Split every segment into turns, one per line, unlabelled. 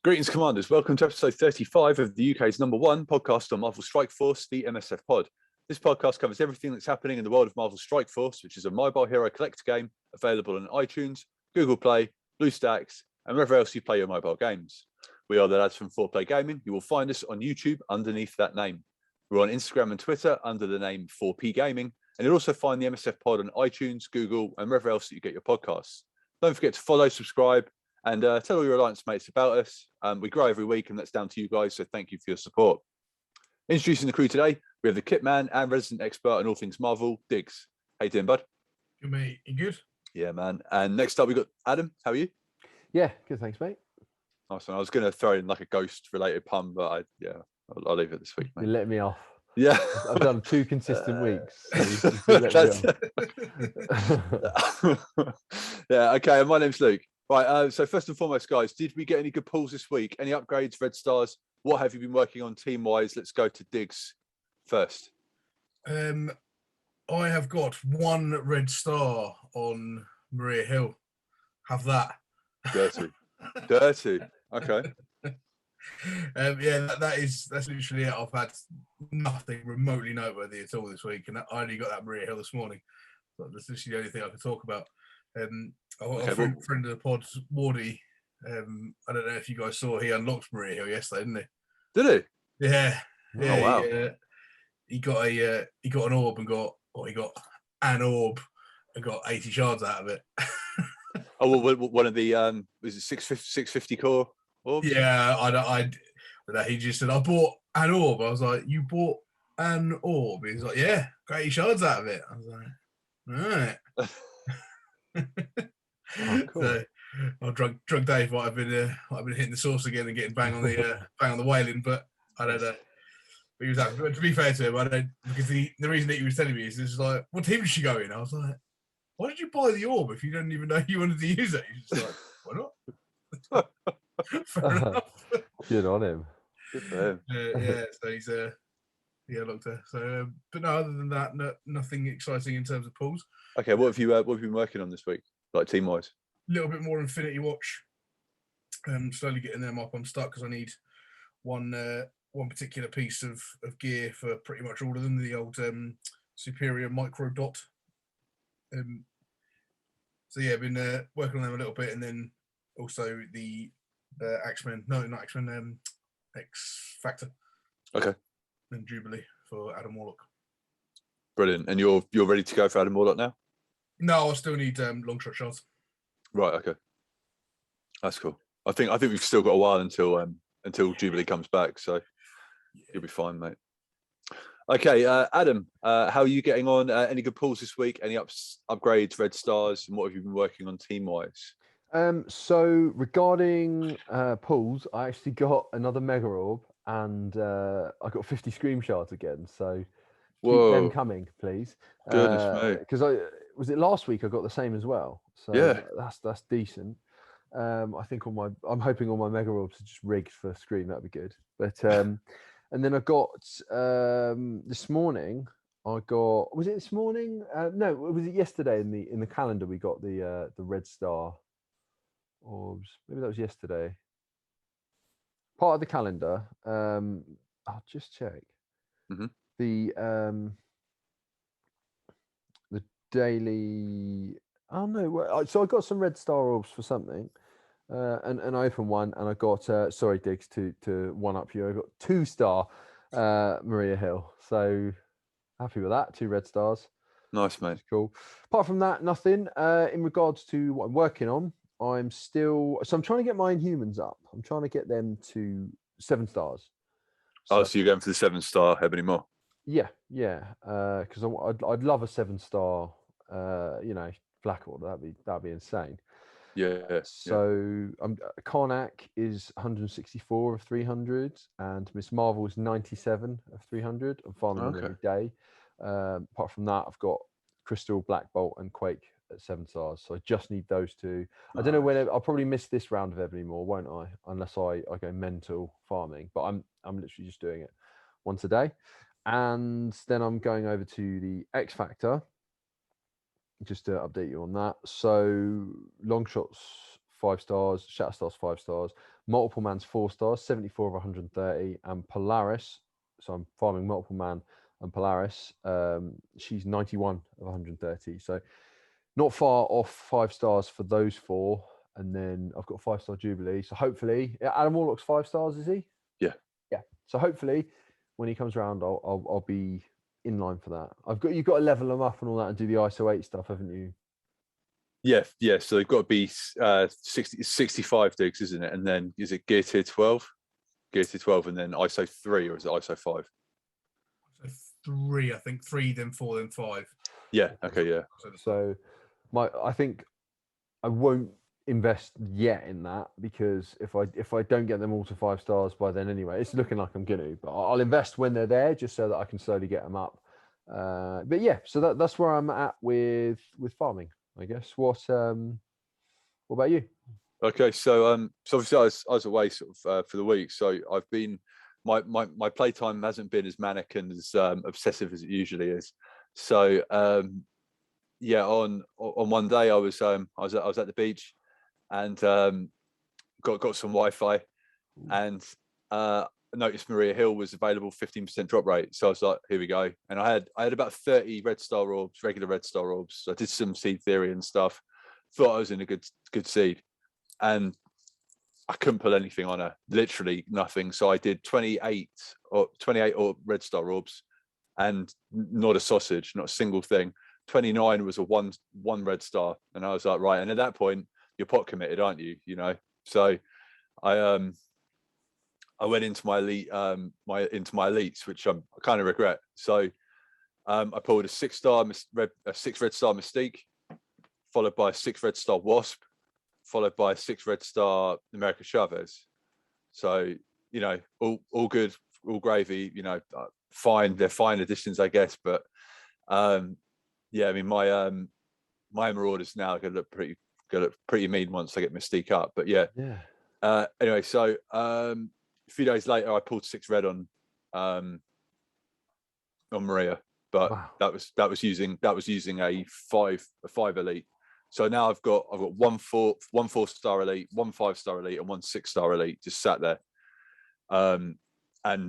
Greetings, Commanders. Welcome to episode 35 of the UK's #1 podcast on Marvel Strike Force, the MSF pod. This podcast covers everything that's happening in the world of Marvel Strike Force, which is a mobile hero collector game available on iTunes, Google Play, BlueStacks, and wherever else you play your mobile games. We are the lads from 4Play Gaming. You will find us on YouTube underneath that name. We're on Instagram and Twitter under the name 4P Gaming, and you'll also find the MSF pod on iTunes, Google, and wherever else that you get your podcasts. Don't forget to follow, subscribe, and tell all your Alliance mates about us. We grow every week, and that's down to you guys, so thank you for your support. Introducing the crew today, we have the kit man and resident expert on all things Marvel, Digz. How you doing, bud?
Good, mate. You good?
Yeah, man. And next up, we've got Adam. How are you?
Yeah, good, thanks, mate.
Nice one. I was going to throw in like a ghost-related pun, but I'll leave it this week, mate.
You let me off.
Yeah.
I've done 2 consistent weeks. So you let me off.
Yeah, okay. And my name's Luke. Right, so first and foremost, guys, did we get any good pulls this week? Any upgrades, red stars? What have you been working on team-wise? Let's go to Digz first.
I have got 1 red star on Maria Hill. Have that.
Dirty. Okay.
That's literally it. I've had nothing remotely noteworthy at all this week, and I only got that Maria Hill this morning. So that's literally the only thing I could talk about. A friend of the pod, Wardy. I don't know if you guys saw, he unlocked Maria Hill yesterday, didn't he?
Did
he? Yeah.
Oh, wow.
He got an orb and got an orb and got 80 shards out of it.
Oh, well, one of the was it 650 core orbs?
Yeah, I he just said, I bought an orb. I was like, you bought an orb? He's like, yeah, got 80 shards out of it. I was like, all right.
Oh, cool.
So, drunk Dave might have been hitting the source again and getting bang on the whaling, but I don't know. But he was happy. But to be fair to him, I don't, because the reason that he was telling me is this is like, what team did she go in? I was like, why did you buy the orb if you don't even know you wanted to use it? He's just like, why not? Fair enough.
Good on him.
Good for him.
Yeah, so he's looked there. So, but no, other than that, nothing exciting in terms of pulls.
Okay, what have you been working on this week, like team wise?
A little bit more Infinity Watch. Slowly getting them up. I'm stuck because I need one particular piece of gear for pretty much all of them. The old Superior Micro Dot. So yeah, I've been working on them a little bit, and then also the X-Men. No, not X-Men. X Factor.
Okay.
And Jubilee for Adam Warlock.
Brilliant. And you're ready to go for Adam Warlock now?
No, I still need long shot shots. Right.
Okay. That's cool. I think we've still got a while until Jubilee comes back, so you'll be fine, mate. Okay, Adam, how are you getting on? Any good pulls this week? Any upgrades, red stars, and what have you been working on team-wise?
So regarding pulls, I actually got another Mega Orb, and I got 50 Scream Shards again. So keep them coming, please.
Goodness me!
Because was it last week I got the same as well. So
yeah,
that's decent. I think I'm hoping all my Mega Orbs are just rigged for Scream. That'd be good. But and then I got this morning. Was it this morning? No, was it yesterday in the calendar? We got the red star orbs. Maybe that was yesterday. Part of the calendar. I'll just check.
Mm-hmm.
The daily. Oh no! So I got some red star orbs for something. And I opened one, and I got sorry, Digz, to one up you. I got 2-star Maria Hill. So happy with that. 2 red stars.
Nice, mate.
That's cool. Apart from that, nothing. In regards to what I'm working on, I'm trying to get my Inhumans up. I'm trying to get them to 7 stars.
So you're going for the 7-star Ebony Maw?
Yeah. Because I'd love a 7-star. Black Order. That'd be insane.
Yeah.
So Karnak is 164 of 300, and Miss Marvel is 97 of 300. I'm farming them every day. Apart from that, I've got Crystal, Black Bolt, and Quake at 7 stars. So I just need those 2. Nice. I don't know when I'll probably miss this round of Ebony Maw, won't I? Unless I go mental farming. But I'm literally just doing it once a day, and then I'm going over to the X Factor. Just to update you on that. So long shots 5 stars, Shatterstar's 5 stars, Multiple Man's 4 stars, 74 of 130, and Polaris. So I'm farming Multiple Man and Polaris. She's 91 of 130. So not far off 5 stars for those 4. And then I've got a 5-star Jubilee. So hopefully, Adam Warlock's 5 stars, is he?
Yeah.
Yeah. So hopefully, when he comes around, I'll be in line for that. You've got to level them up and all that and do the ISO 8 stuff, haven't you?
Yeah. So they've got to be 65 digs, isn't it? And then is it gear tier 12? Gear tier 12, and then ISO 3, or is it ISO 5?
ISO 3, I think 3, then 4, then 5.
Yeah. Okay. Yeah.
So I think I won't invest yet in that, because if I don't get them all to 5 stars by then anyway, it's looking like I'm gonna, but I'll invest when they're there, just so that I can slowly get them up. But yeah, so that's where I'm at with farming, I guess. What about you?
Okay, so obviously I was away sort of for the week, so I've been my playtime hasn't been as manic and as obsessive as it usually is. So yeah, on one day I was at the beach and got some Wi-Fi, and noticed Maria Hill was available 15% drop rate. So I was like, here we go. And I had about 30 red star orbs, regular red star orbs. So I did some seed theory and stuff. Thought I was in a good seed, and I couldn't pull anything on her, literally nothing. So I did 28 red star orbs, and not a sausage, not a single thing. 29 was a one red star, and I was like, right. And at that point, you're pot committed, aren't you? You know. So I went into my elite, elites, which I kind of regret. So I pulled a 6 red star Mystique, followed by a 6 red star Wasp, followed by a 6 red star America Chavez. So, you know, all good, all gravy, you know, fine. They're fine additions, I guess. But yeah, I mean, my Marauders now are going to look pretty mean once I get Mystique up. But yeah. Anyway, so a few days later, I pulled 6 red on Maria, but wow. that was using a 5 elite. So now I've got 1 4-star elite, 1 5-star elite, and 1 6-star elite just sat there. And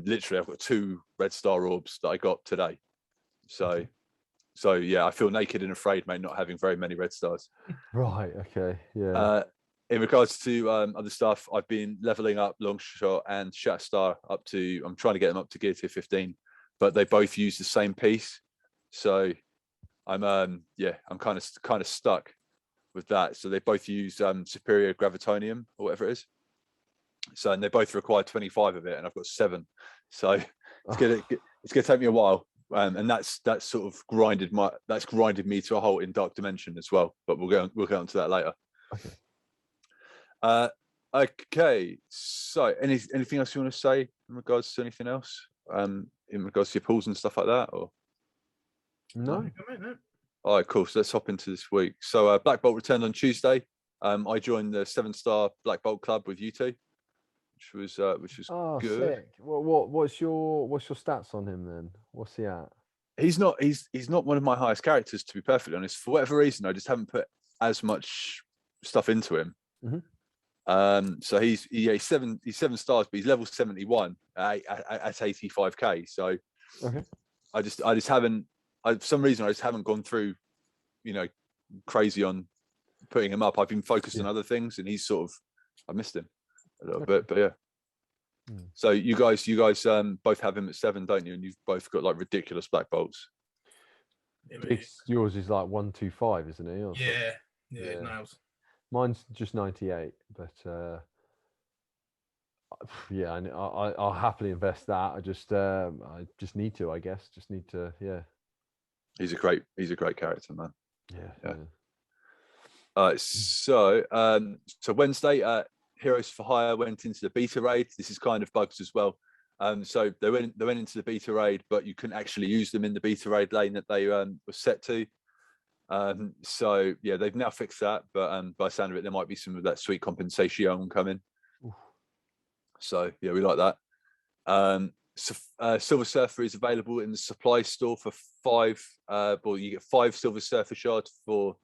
literally I've got 2 red star orbs that I got today. So yeah, I feel naked and afraid, mate, not having very many red stars.
Right. Okay. Yeah.
In regards to other stuff, I've been leveling up Longshot and Shatterstar up to. I'm trying to get them up to gear tier 15, but they both use the same piece. So I'm kind of stuck with that. So they both use superior gravitonium or whatever it is. So, and they both require 25 of it, and I've got 7. So it's gonna take me a while. And that's sort of grinded me to a halt in Dark Dimension as well. But we'll get onto that later.
Okay.
Okay. So anything else you want to say in regards to anything else? In regards to your pools and stuff like that, or
no?
All right, cool. So let's hop into this week. So Black Bolt returned on Tuesday. I joined the 7-star Black Bolt club with you two, which was good.
Sick. What's your stats on him then? What's he at?
He's not one of my highest characters, to be perfectly honest. For whatever reason, I just haven't put as much stuff into him.
Mm-hmm.
So he's 7 stars, but he's level 71 at 85k. So
okay.
I just haven't. For some reason, I just haven't gone through, you know, crazy on putting him up. I've been focused on other things, and he's sort of, I missed him a little bit, but yeah. So you guys both have him at 7, don't you? And you've both got like ridiculous Black Bolts.
Yours is like 125, isn't it? Or
yeah, nails.
Mine's just 98, but yeah, I'll happily invest that. I just need to, I guess. Just need to, yeah.
He's a great character, man.
Yeah.
So Wednesday, Heroes for Hire went into the beta raid. This is kind of bugs as well. So they went into the beta raid, but you couldn't actually use them in the beta raid lane that they were set to. So yeah, they've now fixed that, but by the sound of it, there might be some of that sweet compensation coming.
Oof.
So yeah, we like that. Silver Surfer is available in the supply store for 5. You get 5 Silver Surfer shards for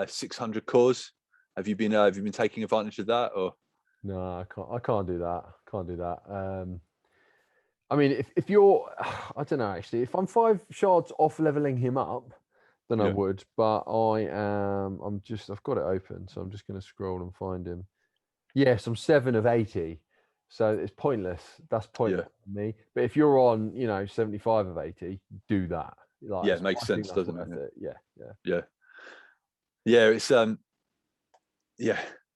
600 cores, Have you been taking advantage of that, or?
No, I can't do that. Can't do that. I mean, if you're, I don't know actually. If I'm 5 shards off leveling him up, then I would. But I've got it open, so I'm just going to scroll and find him. Yes, I'm 7 of 80, so it's pointless. That's pointless for me. But if you're on, 75 of 80, do that. Like,
it makes sense, doesn't it?
Yeah.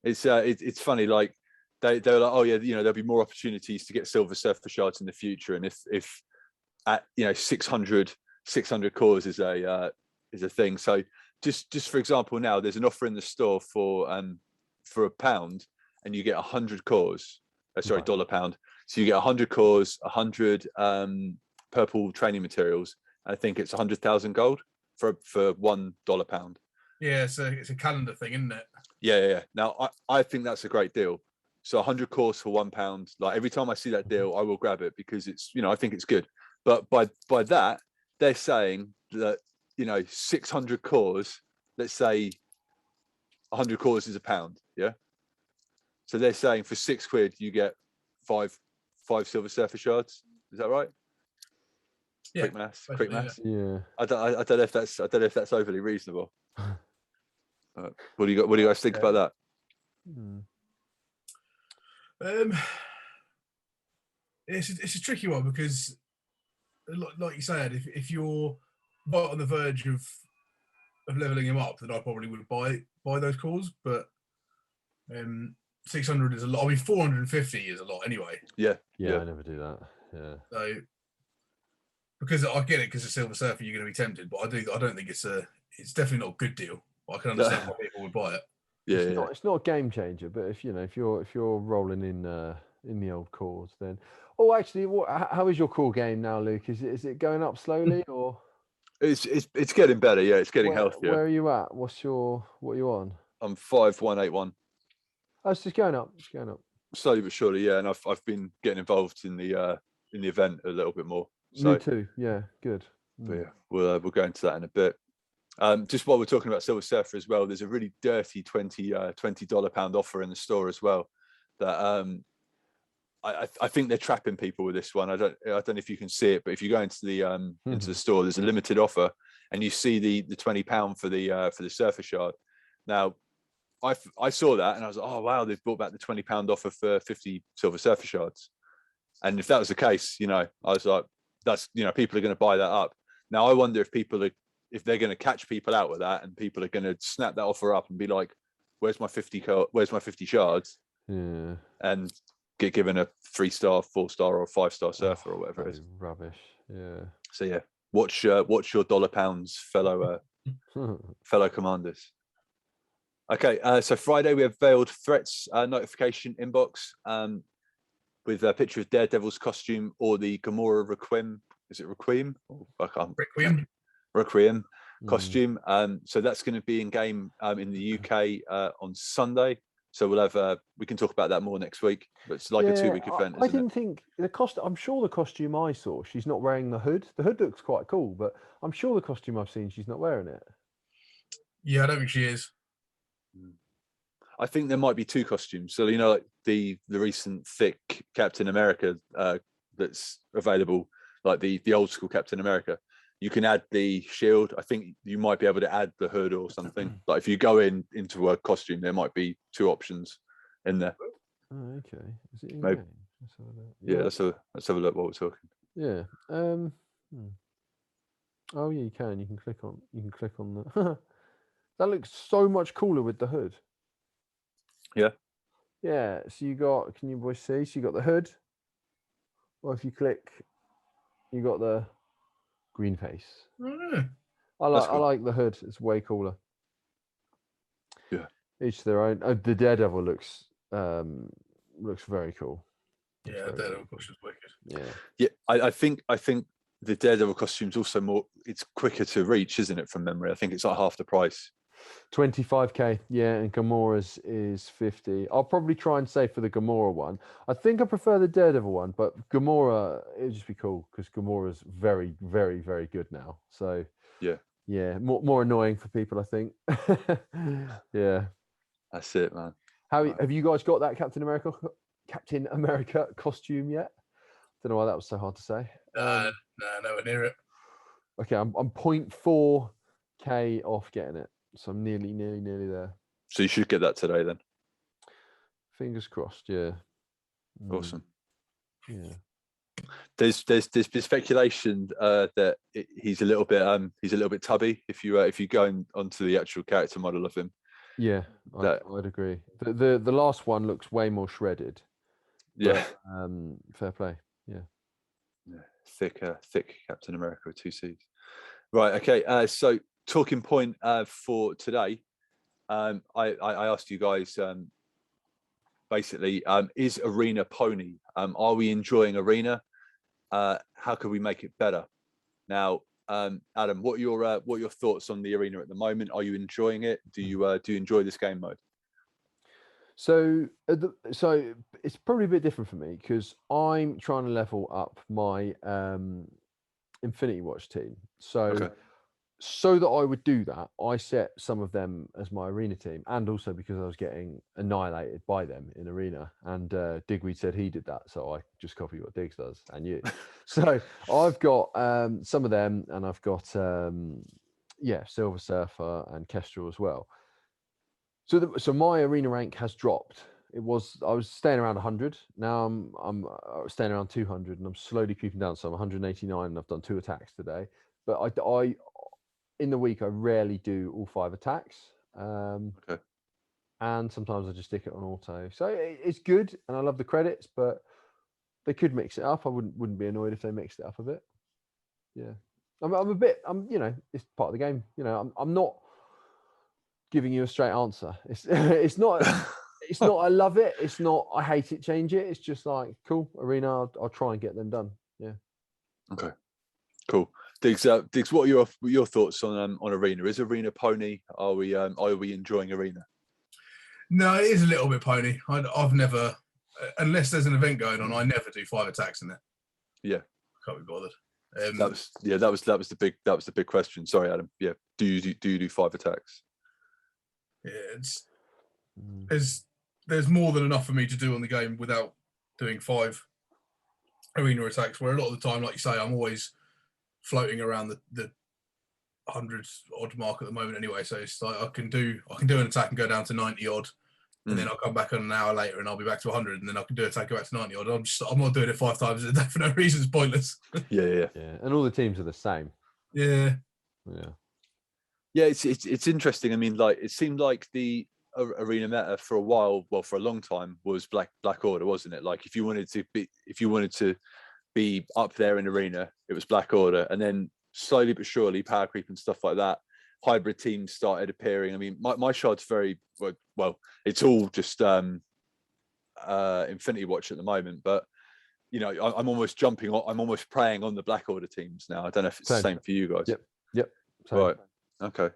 It's funny. Like they're like, oh yeah, there'll be more opportunities to get Silver Surfer shards in the future, and if at 600 cores is a thing. So just for example, now there's an offer in the store for £1, and you get 100 cores. Sorry, £1. So you get 100 cores, 100 purple training materials. I think it's 100,000 gold for $1 pound.
Yeah, so it's a calendar thing, isn't it?
Yeah. Now I think that's a great deal. So 100 cores for £1. Like every time I see that deal, I will grab it because it's I think it's good. But by that, they're saying that 600 cores. Let's say 100 cores is £1. Yeah. So they're saying for £6 you get five Silver Surfer shards. Is that right?
Yeah.
Quick maths.
Yeah.
I don't know if that's overly reasonable. What do you guys think about that?
It's a tricky one because, like you said, if you're right on the verge of leveling him up, then I probably would buy those cores. But 600 is a lot. I mean, 450 is a lot anyway.
Yeah. I never do that. Yeah.
So because I get it, because it's Silver Surfer, you're going to be tempted. But I don't think it's definitely not a good deal. But I can understand why people would buy it.
It's not a game changer, but if you're rolling in the old cores, then actually, how is your core game now, Luke? Is it going up slowly or?
It's getting better. Yeah, it's getting healthier.
Where are you at? What are you on?
I'm 5181.
Oh, it's just going up. It's going up.
Slowly but surely, yeah. And I've been getting involved in the event a little bit more. So,
me too. Yeah, good.
But yeah, we'll go into that in a bit. Just while we're talking about Silver Surfer as well, there's a really dirty $20 pound offer in the store as well. That I think they're trapping people with this one. I don't know if you can see it, but if you go into the store, there's a limited offer, and you see the £20 for the Surfer shard. Now, I saw that and I was like, oh wow, they've brought back the £20 offer for 50 Silver Surfer shards. And if that was the case, I was like, that's people are going to buy that up. Now I wonder if they're going to catch people out with that, and people are going to snap that offer up and be like, where's my 50 shards?
Yeah.
And get given a 3-star, 4-star, or a 5-star Surfer or whatever it is.
Rubbish. Yeah.
So yeah, watch your £1, fellow commanders. Okay, so Friday we have Veiled Threats notification inbox with a picture of Daredevil's costume or the Gamora Requiem. Is it Requiem? I can't. Requiem costume. So that's going to be in game in the UK on Sunday. So we'll have we can talk about that more next week. But it's like a 2-week event.
I didn't think the I'm sure the costume I saw, she's not wearing the hood. The hood looks quite cool, but I'm sure the costume I've seen, she's not wearing it.
Yeah, I don't think she is.
I think there might be 2 costumes. So like the recent thick Captain America that's available, like the old school Captain America. You can add the shield. I think you might be able to add the hood or something. Like if you go into a costume, there might be 2 options in there.
Oh, okay. Is it in
Maybe.
game?
Yeah, let's have a look while we're talking.
Yeah. Oh yeah, you can. You can click on the. That looks so much cooler with the hood.
Yeah.
Yeah. So you got. Can you boys see? So you got the hood. Or if you click, you got the green face. I like the hood. It's way cooler.
Yeah.
Each their own. Oh, the Daredevil looks very cool.
Yeah, Daredevil costume's wicked.
Yeah.
Yeah, I think the Daredevil costume's also more. It's quicker to reach, isn't it? From memory, I think it's like half the price.
25k, yeah, and Gamora's is 50. I'll probably try and say for the Gamora one. I think I prefer the Daredevil one, but Gamora, it would just be cool because Gamora's very, very, very good now. So
yeah,
more annoying for people, I think. Yeah.
That's it, man.
How have you guys got that Captain America costume yet? Don't know why that was so hard to say.
No, nowhere near it.
Okay, I'm 0.4K off getting it, so I'm nearly there.
So you should get that today then.
Fingers crossed. Yeah.
Awesome.
Yeah.
There's been speculation that he's a little bit tubby if you go onto the actual character model of him.
Yeah, I'd agree. The last one looks way more shredded.
Yeah.
But, fair play. Yeah.
Thick Captain America with 2 C's. Right. Okay. So talking point for today, I asked you guys basically, is Arena pony? Are we enjoying Arena? How could we make it better? Now, Adam, what are your thoughts on the Arena at the moment? Are you enjoying it? Do you enjoy this game mode?
So it's probably a bit different for me because I'm trying to level up my Infinity Watch team. So that I would do that, I set some of them as my Arena team, and also because I was getting annihilated by them in Arena. And Digweed said he did that, so I just copied what Diggs does, and you. So I've got some of them, and I've got Silver Surfer and Kestrel as well. So my Arena rank has dropped. I was staying around 100. Now I'm staying around 200, and I'm slowly creeping down. So I'm 189, and I've done 2 attacks today. But I in the week I rarely do all 5 attacks.
Okay.
And sometimes I just stick it on auto. So it's good, and I love the credits, but they could mix it up. I wouldn't be annoyed if they mixed it up a bit. Yeah, I'm it's part of the game. I'm not giving you a straight answer. It's not I love it. It's not I hate it, change it. It's just like cool Arena. I'll try and get them done. Yeah.
Okay. Cool. Diggs, what are your thoughts on Arena? Is Arena pony? Are we enjoying Arena? No,
it is a little bit pony. I've never, unless there's an event going on, I never do 5 attacks in it.
Yeah.
Can't be bothered.
That was the big question. Sorry, Adam. Yeah. Do you do 5 attacks?
Yeah, there's more than enough for me to do on the game without doing 5 Arena attacks. Where a lot of the time, like you say, I'm always floating around the 100 odd mark at the moment anyway. So it's like I can do an attack and go down to 90 odd, and then I'll come back on an hour later and I'll be back to 100, and then I can do an attack, go back to 90 odd. I'm not doing it 5 times a day for no reason. It's pointless.
Yeah.
And all the teams are the same.
Yeah.
It's interesting. I mean, like it seemed like the Arena meta for a while, well, for a long time, was Black Order, wasn't it? Like if you wanted to be up there in Arena, it was Black Order, and then slowly but surely, power creep and stuff like that, hybrid teams started appearing. I mean, my shard's very well. It's all just Infinity Watch at the moment, but I'm almost I'm almost preying on the Black Order teams now. I don't know if it's the same for you guys.
Yep.
Same. Right. Okay.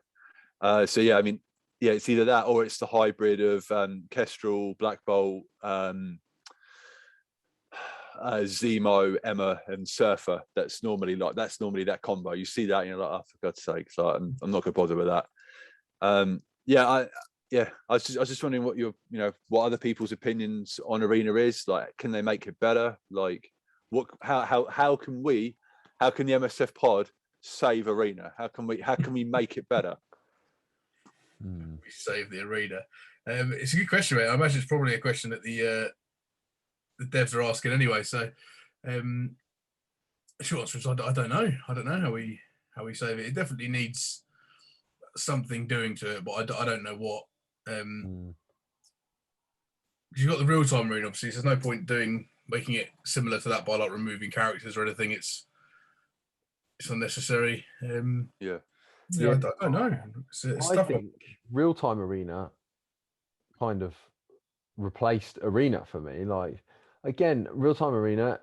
So yeah, I mean, yeah, it's either that or it's the hybrid of Kestrel, Black Bolt, Zemo, Emma, and Surfer. That's normally that combo. You see that, and you're like, oh, for God's sake, so I'm not gonna bother with that. I was just wondering what other people's opinions on Arena is. Like, can they make it better? Like, how can the MSF pod save Arena? How can we make it better?
We save the Arena. It's a good question, mate. I imagine it's probably a question that the devs are asking anyway. So, short answer is I don't know. I don't know how we save it. It definitely needs something doing to it, but I don't know what. Because you've got the real time Arena, obviously. So there's no point making it similar to that by like removing characters or anything. It's unnecessary. I don't know.
I think real-time Arena kind of replaced Arena for me. Like, again, real-time Arena,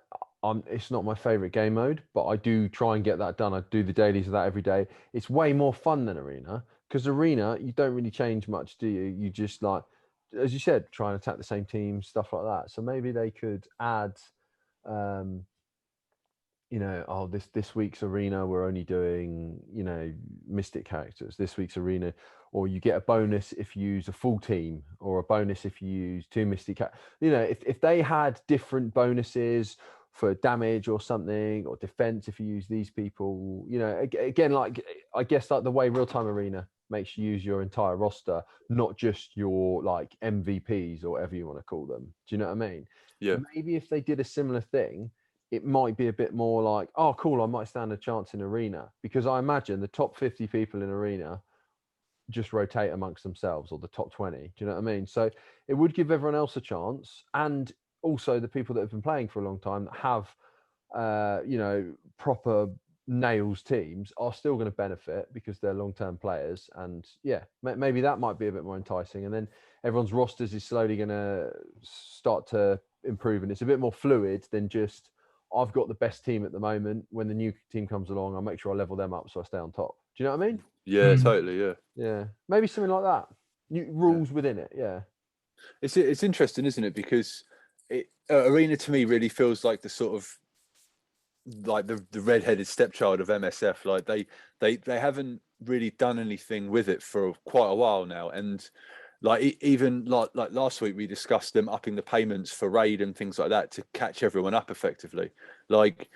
it's not my favorite game mode, but I do try and get that done. I do the dailies of that every day. It's way more fun than Arena, because Arena, you don't really change much, do you? You just, like, as you said, try and attack the same team, stuff like that. So maybe they could add, you know, oh, this week's arena we're only doing, you know, mystic characters. This week's arena, or you get a bonus if you use a full team, or a bonus if you use 2 mystic. You know, if they had different bonuses for damage or something, or defense if you use these people, you know, again, like I guess like the way real time arena makes you use your entire roster, not just your like MVPs or whatever you want to call them. Do you know what I mean?
Yeah.
Maybe if they did a similar thing, it might be a bit more like, oh, cool, I might stand a chance in arena, because I imagine the top 50 people in arena just rotate amongst themselves, or the top 20. Do you know what I mean? So it would give everyone else a chance, and also the people that have been playing for a long time that have, you know, proper nails teams are still going to benefit because they're long-term players. And yeah, maybe that might be a bit more enticing. And then everyone's rosters is slowly going to start to improve, and it's a bit more fluid than just, I've got the best team at the moment. When the new team comes along, I'll make sure I level them up so I stay on top. Do you know what I mean?
Yeah, totally. Yeah.
Yeah. Maybe something like that. New rules within it. Yeah.
It's interesting, isn't it? Because arena to me really feels like the sort of like the red-headed stepchild of MSF. Like they haven't really done anything with it for quite a while now, and like even like last week we discussed them upping the payments for raid and things like that to catch everyone up effectively. Like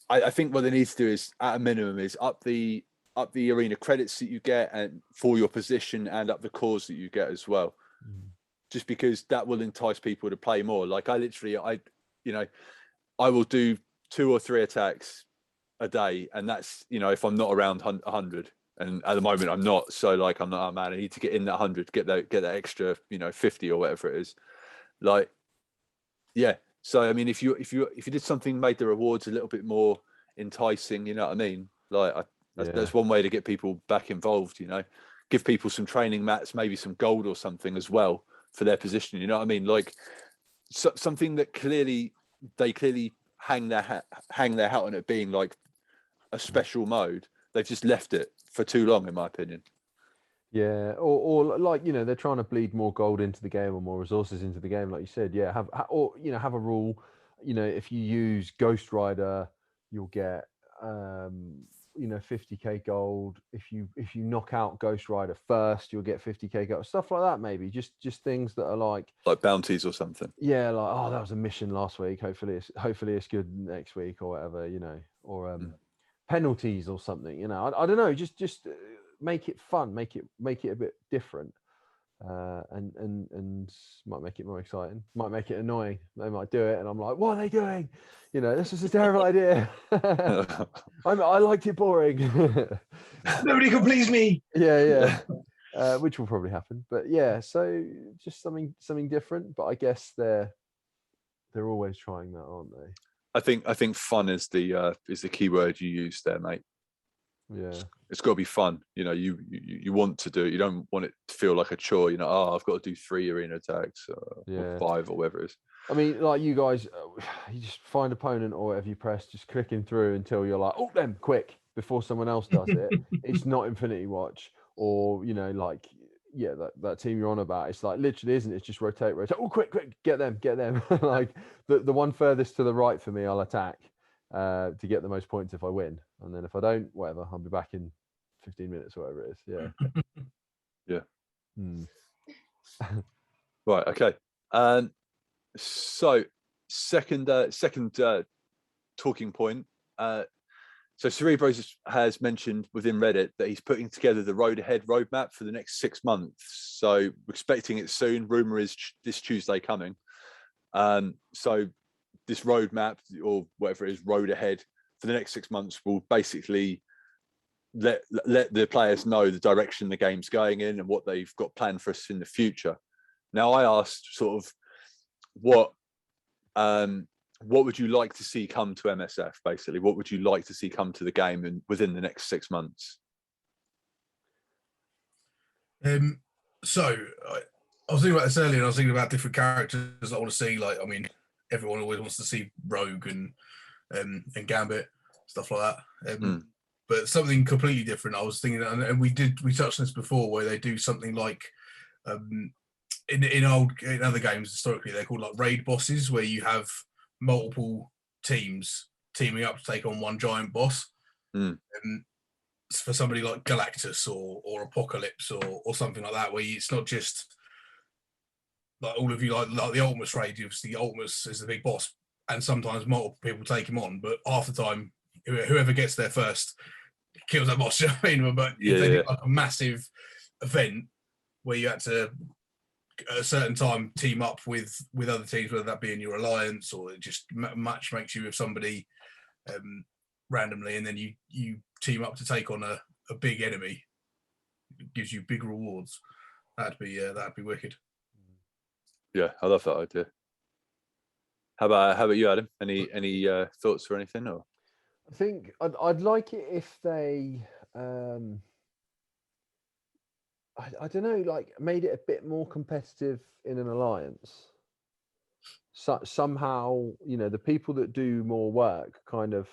I think what they need to do is, at a minimum, is up the arena credits that you get and for your position, and up the cores that you get as well. Just because that will entice people to play more. Like I will do 2 or 3 attacks a day, and that's, you know, if I'm not around 100. And at the moment I'm not, so like I'm not, oh man, I need to get in that 100, get that extra, you know, 50 or whatever it is. Like, yeah. So I mean, if you did something, made the rewards a little bit more enticing, you know what I mean? Like that's one way to get people back involved. You know, give people some training mats, maybe some gold or something as well for their position. You know what I mean? Like something that they clearly hang their hat on it being like a special mode. They've just left it for too long, in my opinion.
Yeah, or like, you know, they're trying to bleed more gold into the game or more resources into the game, like you said. Yeah, have a rule. You know, if you use Ghost Rider, you'll get 50k gold. If you knock out Ghost Rider first, you'll get 50k gold. Stuff like that, maybe just things that are like
bounties or something.
Yeah, like, oh, that was a mission last week. Hopefully it's good next week or whatever. You know, or penalties or something. You know, I don't know. Just make it fun, make it a bit different, and might make it more exciting, might make it annoying. They might do it and I'm like, what are they doing? You know, this is a terrible idea. I liked it boring.
Nobody can please me.
Yeah. Which will probably happen, but yeah, so just something different. But I guess they're always trying that, aren't they?
I think fun is the key word you use there, mate.
Yeah,
it's got to be fun. You know, you want to do it. You don't want it to feel like a chore. You know, I've got to do 3 arena attacks or 5 or whatever it is.
I mean, like you guys, you just find opponent or whatever you press, just clicking through until you're like, oh, them quick before someone else does it. It's not Infinity Watch, or you know, like that team you're on about. It's like literally, isn't it? It's just rotate. Oh, quick, get them. Like the one furthest to the right for me, I'll attack to get the most points if I win, and then if I don't, whatever, I'll be back in 15 minutes or whatever it is.
Yeah. Right. Okay. So second talking point. So Cerebros has mentioned within Reddit that he's putting together the road ahead roadmap for the next 6 months. So we're expecting it soon. Rumor is this Tuesday coming. So this roadmap, or whatever it is, road ahead for the next 6 months, will basically let the players know the direction the game's going in and what they've got planned for us in the future. Now, I asked sort of what would you like to see come to MSF, basically? What would you like to see come to the game within the next 6 months?
So I was thinking about this earlier, and I was thinking about different characters I want to see. Like, I mean, everyone always wants to see Rogue and Gambit, stuff like that. But something completely different. I was thinking, and we touched on this before, where they do something like in other games historically, they're called like raid bosses, where you have multiple teams teaming up to take on one giant boss.
Mm.
For somebody like Galactus or Apocalypse or something like that, where it's not just like all of you like the Ultimus raid. Obviously, Ultimus is the big boss, and sometimes multiple people take him on, but half the time, whoever gets there first kills that boss. You know what I mean? But if they did like a massive event where you had to at a certain time team up with other teams, whether that be in your alliance or it just match makes you with somebody randomly, and then you team up to take on a big enemy, it gives you big rewards. That'd be wicked.
Yeah, I love that idea. How about you, Adam? Any thoughts or anything? Or
I think I'd like it if they I don't know, like made it a bit more competitive in an alliance. So somehow, you know, the people that do more work kind of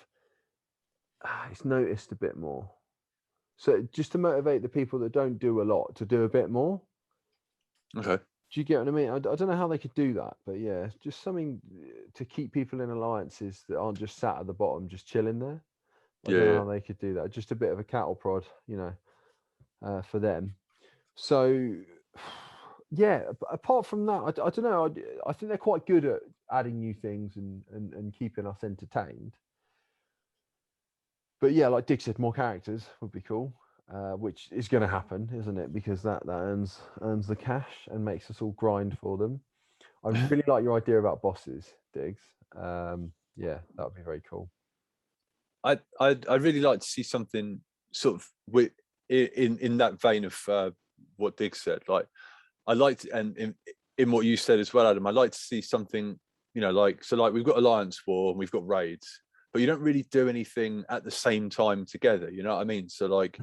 it's noticed a bit more. So just to motivate the people that don't do a lot to do a bit more.
okay.
Do you get what I mean? I don't know how they could do that, but yeah, just something to keep people in alliances that aren't just sat at the bottom, just chilling there. I don't know how they could do that. Just a bit of a cattle prod, you know, for them. So, yeah, apart from that, I don't know. I think they're quite good at adding new things and keeping us entertained. But yeah, like Digz said, more characters would be cool. Which is going to happen, isn't it? Because that earns the cash and makes us all grind for them. I really like your idea about bosses, Digz. Yeah, that would be very cool.
I'd really like to see something sort of in that vein of what Digz said. Like I liked, and in what you said as well, Adam, I'd like to see something, you know, like we've got Alliance War and we've got raids, but you don't really do anything at the same time together. You know what I mean? So like.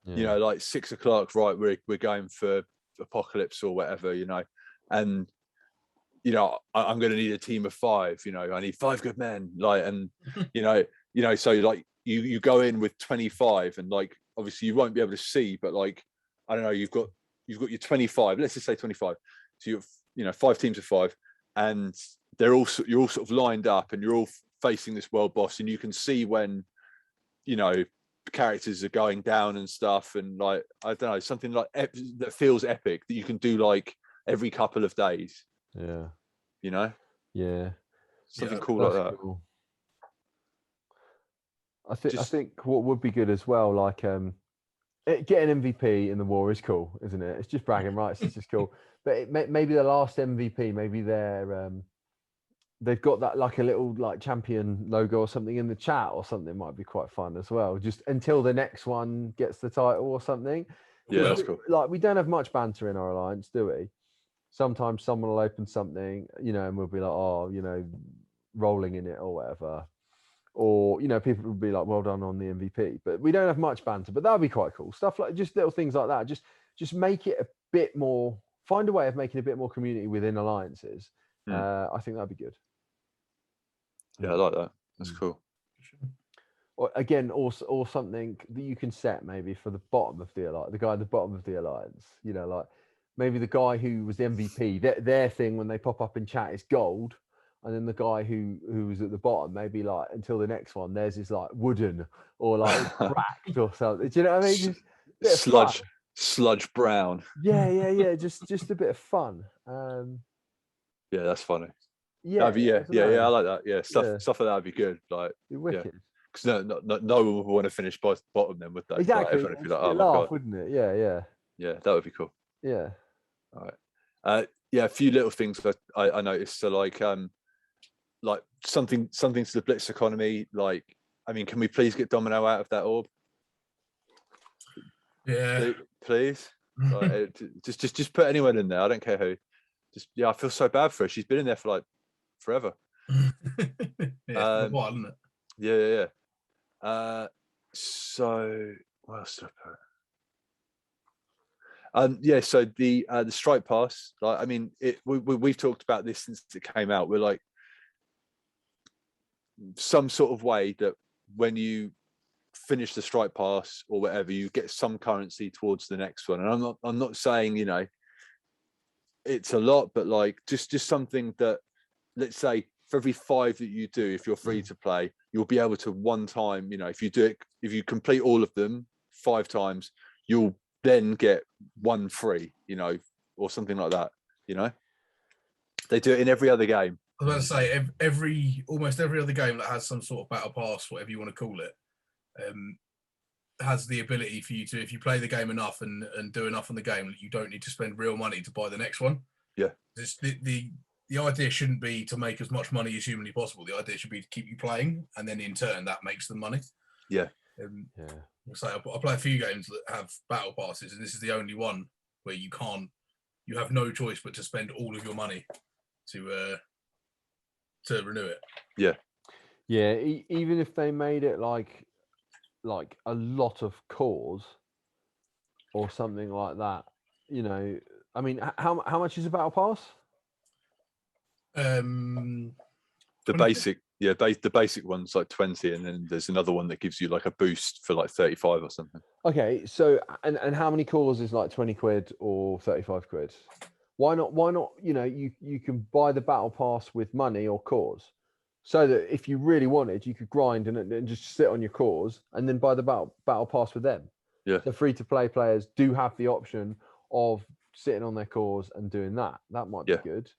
Yeah. You know, like 6 o'clock, right? We're going for Apocalypse or whatever, you know, and you know I'm going to need a team of 5. You know, I need 5 good men, like, and you know, so like you go in with 25, and like obviously you won't be able to see, but like I don't know, you've got your 25. Let's just say 25. So you know 5 teams of 5, and you're all sort of lined up, and you're all facing this world boss, and you can see when, you know, characters are going down and stuff, and like I don't know, something like that feels epic that you can do like every couple of days.
Yeah,
you know.
Yeah,
something cool like that.
Cool. I think what would be good as well, like getting MVP in the war is cool, isn't it? It's just bragging rights. It's just cool. But maybe the last MVP, maybe they've got that like a little like champion logo or something in the chat or something, might be quite fun as well. Just until the next one gets the title or something.
Yeah, that's cool.
Like we don't have much banter in our alliance, do we? Sometimes someone will open something, you know, and we'll be like, oh, you know, rolling in it or whatever. Or, you know, people will be like, well done on the MVP. But we don't have much banter, but that would be quite cool. Stuff like just little things like that. Just make it a bit more, find a way of making a bit more community within alliances. I think that'd be good.
Yeah, I like that. That's cool.
Or again, or something that you can set maybe for the bottom of the alliance, the guy at the bottom of the alliance. You know, like maybe the guy who was the MVP, their thing when they pop up in chat is gold, and then the guy who was at the bottom, maybe like until the next one, theirs is like wooden or like cracked or something. Do you know what I mean? Just
sludge brown.
Yeah. Just a bit of fun.
Yeah, that's funny.
Yeah,
I like that. Yeah, stuff like that would be good. Like,
wicked.
Because no one would want to finish bottom then, would they?
Exactly.
Like, everyone would be like, oh my
laugh,
god,
wouldn't it? Yeah.
Yeah, that would be cool.
Yeah.
All right. Yeah, a few little things that I noticed. So like something to the Blitz economy. Like, I mean, can we please get Domino out of that orb?
Yeah.
Please. Like, just put anyone in there. I don't care who. I feel so bad for her. She's been in there for like forever.
Yeah, what, isn't it?
Yeah. So what else did I put? Yeah. So the strike pass. Like, I mean, we've talked about this since it came out. We're like some sort of way that when you finish the strike pass or whatever, you get some currency towards the next one. And I'm not saying, you know, it's a lot, but like just something that, let's say for every 5 that you do, if you're free to play, you'll be able to one time, if you complete all of them 5 times, you'll then get 1 free, or something like that. They do it in every other game.
I was about to say almost every other game that has some sort of battle pass, whatever you want to call it, has the ability for you to, if you play the game enough and do enough on the game, you don't need to spend real money to buy the next one.
Yeah.
The idea shouldn't be to make as much money as humanly possible. The idea should be to keep you playing, and then in turn that makes them money.
Yeah.
So I play a few games that have battle passes, and this is the only one where you have no choice but to spend all of your money to renew it.
Yeah. Even if they made it like a lot of cores or something like that, I mean, how much is a battle pass?
The basic, the basic one's like 20, and then there's another one that gives you like a boost for like 35 or something.
Okay, so and how many cores is like 20 quid or 35 quid? Why not? You can buy the battle pass with money or cores, so that if you really wanted, you could grind and just sit on your cores and then buy the battle pass with them.
Yeah.
So free to play players do have the option of sitting on their cores and doing that. That might be good,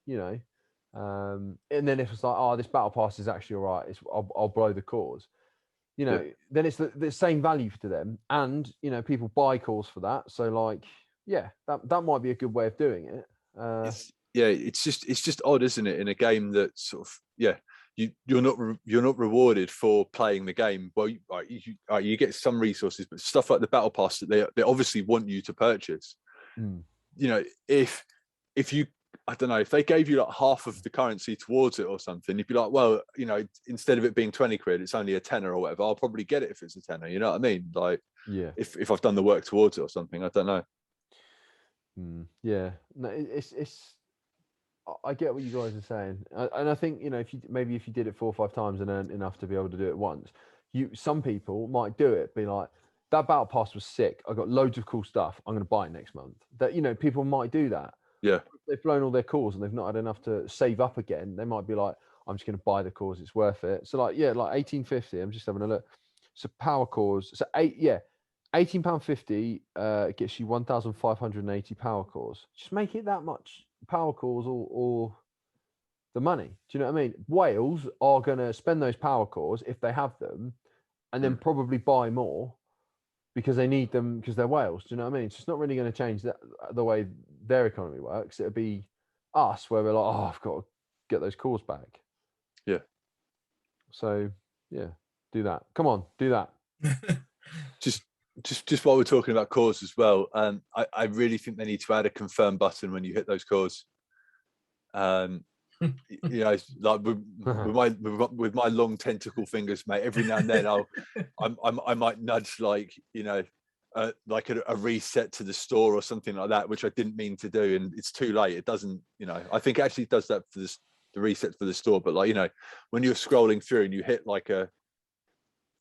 and then if it's like, this battle pass is actually all right, I'll blow the cores. Then it's the same value to them, and people buy cores for that. So like, that might be a good way of doing it.
It's just odd, isn't it? In a game that sort of you're not rewarded for playing the game. Well, you get some resources, but stuff like the battle pass that they obviously want you to purchase. If you, I don't know, if they gave you like half of the currency towards it or something, you'd be like, well, instead of it being 20 quid, it's only a tenner or whatever. I'll probably get it if it's a tenner. You know what I mean? Like, if I've done the work towards it or something, I don't know.
No, it's. I get what you guys are saying, and I think if you did it 4 or 5 times and earned enough to be able to do it once, some people might do it. Be like, that battle pass was sick. I got loads of cool stuff. I'm going to buy it next month. That people might do that.
Yeah.
If they've blown all their cores and they've not had enough to save up again, they might be like, I'm just going to buy the cores. It's worth it. So like 1850. I'm just having a look. So power cores. So £18.50 gets you 1,580 power cores. Just make it that much power cores or the money. Do you know what I mean? Wales are going to spend those power cores if they have them, and then probably buy more because they need them because they're Wales. Do you know what I mean? It's just not really going to change the way their economy works. It'll be us where we're like, I've got to get those cores back.
Yeah.
So do that. Come on, do that.
Just while we're talking about cores as well, I really think they need to add a confirm button when you hit those cores. Like with my long tentacle fingers, mate. Every now and then I might nudge like a reset to the store or something like that, which I didn't mean to do, and it's too late. It doesn't, I think it actually does that for the reset for the store, but like when you're scrolling through and you hit like I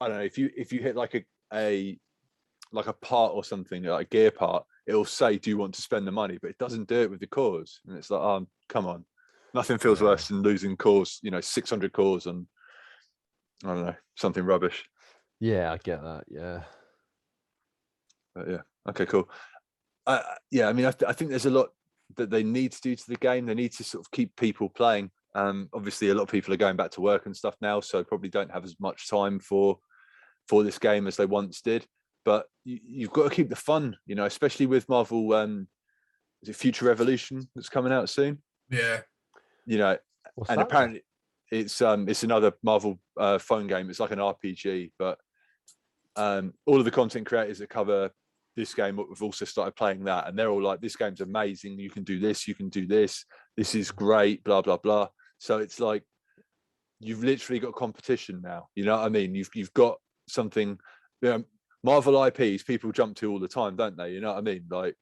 don't know, if you hit like a part or something, like a gear part, it'll say, do you want to spend the money? But it doesn't do it with the cores. And it's like, come on. Nothing feels worse than losing cores, 600 cores on, I don't know, something rubbish.
Yeah, I get that. Yeah.
But yeah. Okay, cool. I mean, I think there's a lot that they need to do to the game. They need to sort of keep people playing. Obviously, a lot of people are going back to work and stuff now, so probably don't have as much time for this game as they once did. But you've got to keep the fun, especially with Marvel. Is it Future Revolution that's coming out soon?
Yeah.
Apparently it's another Marvel phone game. It's like an RPG, but all of the content creators that cover this game have also started playing that, and they're all like, "This game's amazing. You can do this. You can do this. This is great." Blah blah blah. So it's like you've literally got competition now. You know what I mean? You've got something. Marvel IPs people jump to all the time, don't they? You know what I mean? Like,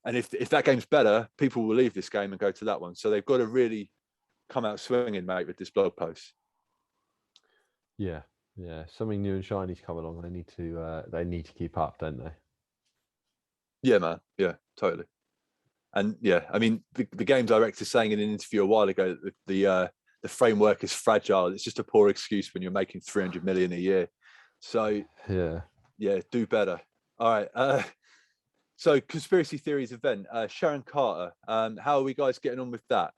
and if that game's better, people will leave this game and go to that one. So they've got to really come out swinging, mate, with this blog post.
Yeah. Something new and shiny's come along. They need to keep up, don't they?
Yeah, man. Yeah, totally. And yeah, I mean, the game director saying in an interview a while ago that the framework is fragile. It's just a poor excuse when you're making 300 million a year. So yeah, do better. All right. So conspiracy theories event, Sharon Carter. How are we guys getting on with that?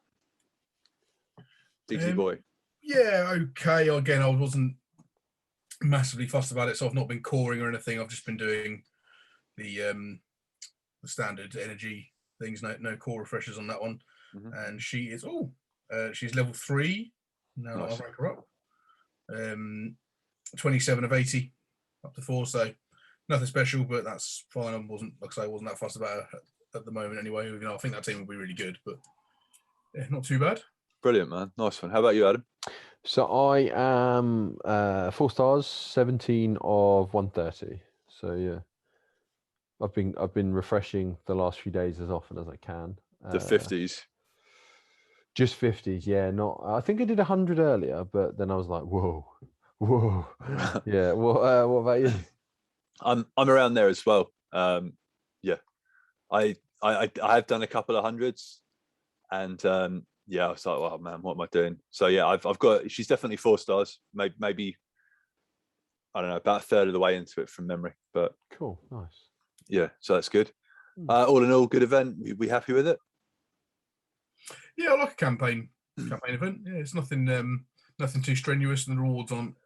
Diggsy boy.
Yeah, okay. Again, I wasn't massively fussed about it, so I've not been coring or anything. I've just been doing the standard energy things. No core refreshers on that one. And she is she's level 3 now. Nice. I'll rank her up. 27 of 80 up to 4, so nothing special, but that's fine. I wasn't that fussed about her at the moment anyway. You know, I think that team will be really good, but yeah, not too bad.
Brilliant, man. Nice one. How about you, Adam?
So I am 4 stars, 17 of 130. So yeah, I've been refreshing the last few days as often as I can.
The 50s.
Just 50s, yeah. Not. I think I did 100 earlier, but then I was like, whoa. Yeah. What about you?
I'm around there as well. Yeah, I have done a couple of hundreds, and yeah, I was like, oh man, what am I doing? So yeah, I've got. She's definitely 4 stars. Maybe I don't know, about a third of the way into it from memory, but
cool, nice.
Yeah, so that's good. All in all, good event. We happy with it?
Yeah, I like a campaign event. Yeah, it's nothing too strenuous, and the rewards aren't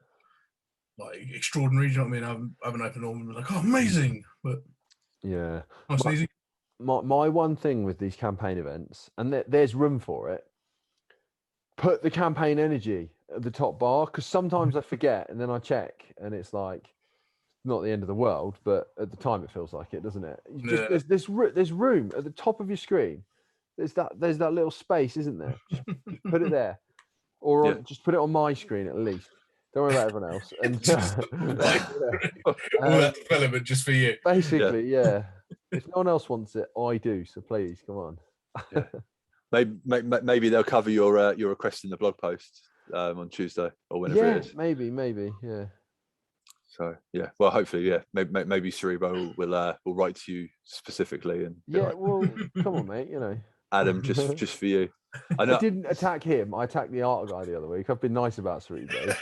like extraordinary. Do you know what I mean? I haven't opened all and be like, oh, amazing, but
yeah,
nice and easy.
My one thing with these campaign events, and there's room for it, put the campaign energy at the top bar, because sometimes I forget and then I check and it's like not the end of the world, but at the time it feels like it, doesn't it? There's room at the top of your screen. There's that little space, isn't there? Just put it there, or just put it on my screen at least. Don't worry about everyone else. And
all that development just for you.
Basically, yeah. If no one else wants it, I do. So please, come on.
Maybe they'll cover your request in the blog post on Tuesday or whenever it is.
Maybe, yeah.
So yeah, well, hopefully, yeah. Maybe Cerebro will write to you specifically and
well, come on, mate. You know,
Adam, just for you.
I didn't attack him. I attacked the art guy the other week. I've been nice about Cerebro.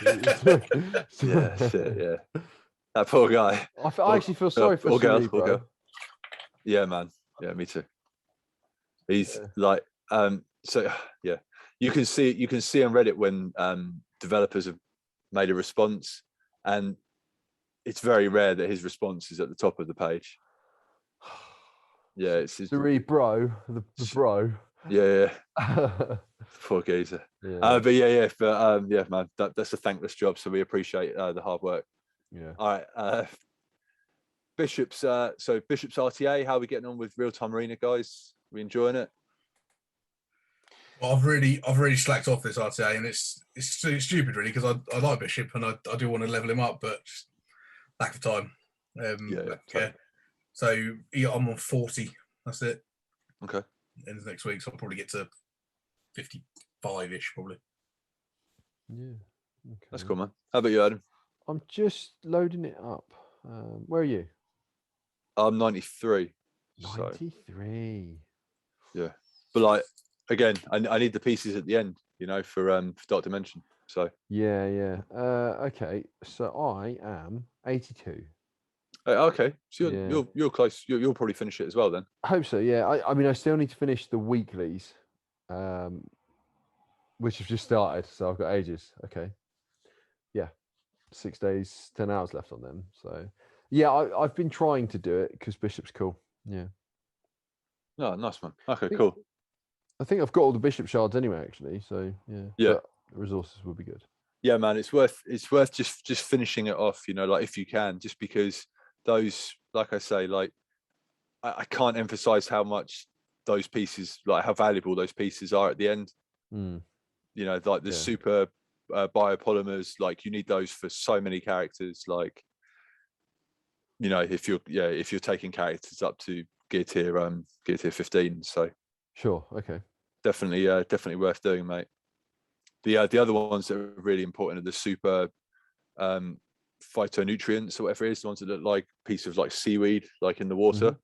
Yeah, shit, yeah. That poor guy.
I actually feel sorry for Cerebro.
Yeah, man. Yeah, me too. He's like, so yeah. You can see on Reddit when developers have made a response, and it's very rare that his response is at the top of the page. Yeah, it's
Cerebro, the bro.
Yeah. Poor geezer. Yeah. But yeah, man, that's a thankless job, so we appreciate the hard work.
Yeah.
All right. Bishops. So Bishops RTA, how are we getting on with Real Time Arena, guys? We enjoying it?
Well, I've really slacked off this RTA, and it's stupid really, because I like Bishop and I do want to level him up, but just lack of time. Yeah. So I'm on 40. That's it.
Okay.
Ends next week, so I'll probably get to 55-ish probably.
Yeah. Okay.
That's cool, man. How about you, Adam?
I'm just loading it up. Where are you?
I'm 93.
93.
So, yeah, but like again, I need the pieces at the end, you know, for Dark Dimension. So
yeah. Okay, so I am 82.
Okay, so you're close. You'll probably finish it as well then.
I hope so. Yeah. I mean, I still need to finish the weeklies, which have just started. So I've got ages. Okay. Yeah, 6 days, 10 hours left on them. So yeah, I've been trying to do it because Bishop's cool. Yeah.
Oh, nice one. Okay, cool.
I think I've got all the Bishop shards anyway, actually. So yeah. But resources will be good. Yeah,
man, it's worth just finishing it off. You know, like if you can, just because those, like I say, like I can't emphasize how much those pieces, like how valuable those pieces are at the end.
You
know, like the super biopolymers, like you need those for so many characters. Like, you know, if you're taking characters up to gear tier 15. So
sure, okay,
definitely worth doing, mate. The other ones that are really important are the super phytonutrients or whatever it is, the ones that look like a piece of like seaweed, like in the water.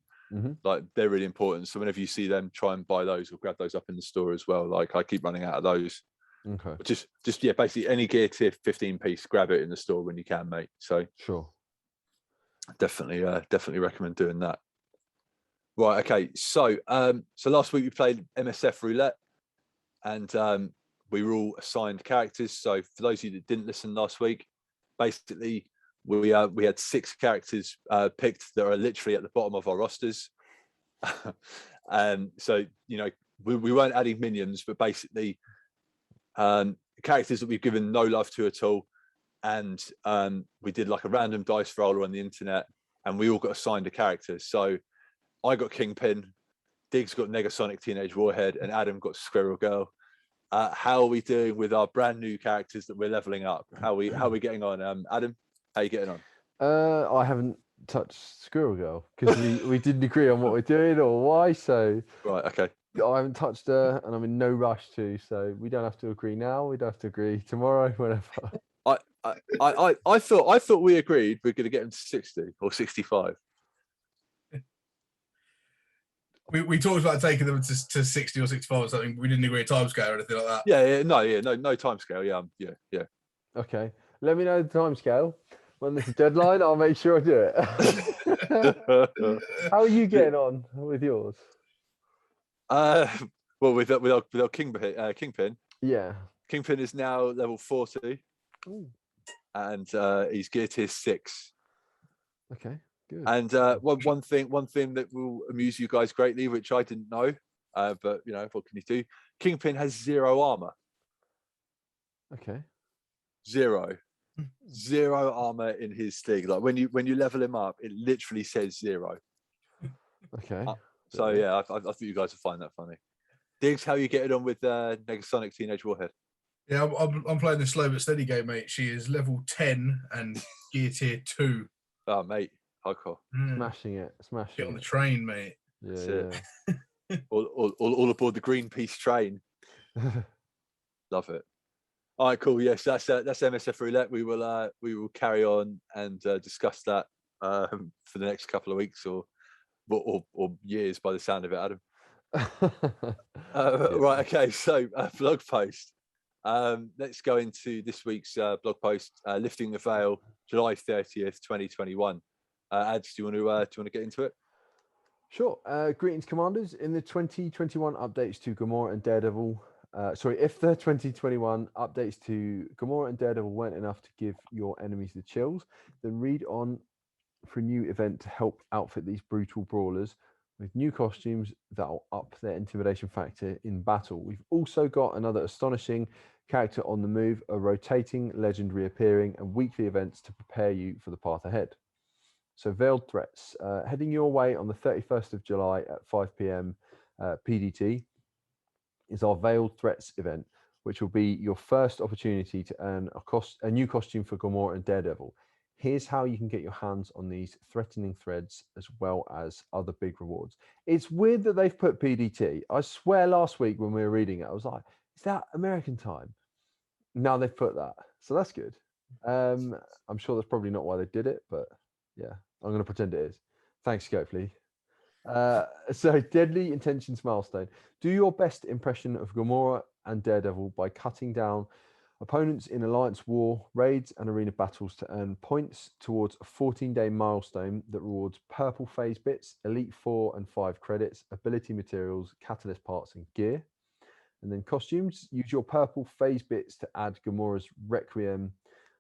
Like they're really important. So whenever you see them, try and buy those or grab those up in the store as well. Like I keep running out of those.
Okay.
Just yeah, basically any gear tier 15 piece, grab it in the store when you can, mate. So
Sure.
definitely recommend doing that. Right, okay. So so last week we played MSF roulette, and we were all assigned characters. So for those of you that didn't listen last week, basically we had 6 characters picked that are literally at the bottom of our rosters. So you know, we weren't adding minions, but basically characters that we've given no love to at all. And we did like a random dice roller on the internet, and we all got assigned a character. So I got Kingpin, Diggs got Negasonic Teenage Warhead, and Adam got Squirrel Girl. How are we doing with our brand new characters that we're leveling up? How are we getting on? Adam, how are you getting on?
I haven't touched Squirrel Girl because we didn't agree on what we're doing or why. So
Right, okay.
I haven't touched her, and I'm in no rush to. So we don't have to agree now. We don't have to agree tomorrow, whenever.
I thought we agreed we're going to get him to 60 or 65.
We talked about taking them to 60 or 65 or something. We didn't agree a timescale or anything like that.
No timescale. Yeah.
Okay, let me know the timescale. When there's a deadline, I'll make sure I do it. How are you getting on with yours?
Well, with our Kingpin.
Yeah.
Kingpin is now level 40.
Ooh.
And he's gear tier 6.
Okay, good.
And one thing that will amuse you guys greatly, which I didn't know, but you know, what can you do? Kingpin has 0 armor.
Okay.
0 armor in his thing. Like when you level him up, it literally says 0.
Okay.
So yeah, I thought you guys would find that funny. Diggs, how are you getting on with Negasonic Teenage Warhead?
Yeah, I'm playing the slow but steady game, mate. She is level 10 and gear tier 2.
Oh, mate, hardcore.
Smashing it.
Get on the train, mate.
Yeah.
all aboard the Greenpeace train. Love it. All right, cool. Yes, that's MSF roulette. We will carry on and discuss that for the next couple of weeks or years, by the sound of it, Adam. Right. Okay. So blog post. Let's go into this week's blog post. Lifting the Veil, July 30th, 2021. Ads, do you want to get into it?
Sure. Greetings, commanders. In the 2021 updates to Gamora and Daredevil. If the 2021 updates to Gamora and Daredevil weren't enough to give your enemies the chills, then read on for a new event to help outfit these brutal brawlers with new costumes that'll up their intimidation factor in battle. We've also got another astonishing character on the move, a rotating legend reappearing, and weekly events to prepare you for the path ahead. So Veiled Threats, heading your way on the 31st of July at 5 p.m. PDT is our Veiled Threats event, which will be your first opportunity to earn a new costume for Gamora and Daredevil. Here's how you can get your hands on these threatening threads as well as other big rewards. It's weird that they've put PDT. I swear last week when we were reading it, I was like, is that American time? Now they've put that. So that's good. I'm sure that's probably not why they did it, but yeah, I'm going to pretend it is. Thanks, Scopely. So Deadly Intentions milestone. Do your best impression of Gamora and Daredevil by cutting down opponents in alliance war, raids, and arena battles to earn points towards a 14-day milestone that rewards purple phase bits, elite 4 and 5 credits, ability materials, catalyst parts, and gear. And then costumes. Use your purple phase bits to add Gamora's Requiem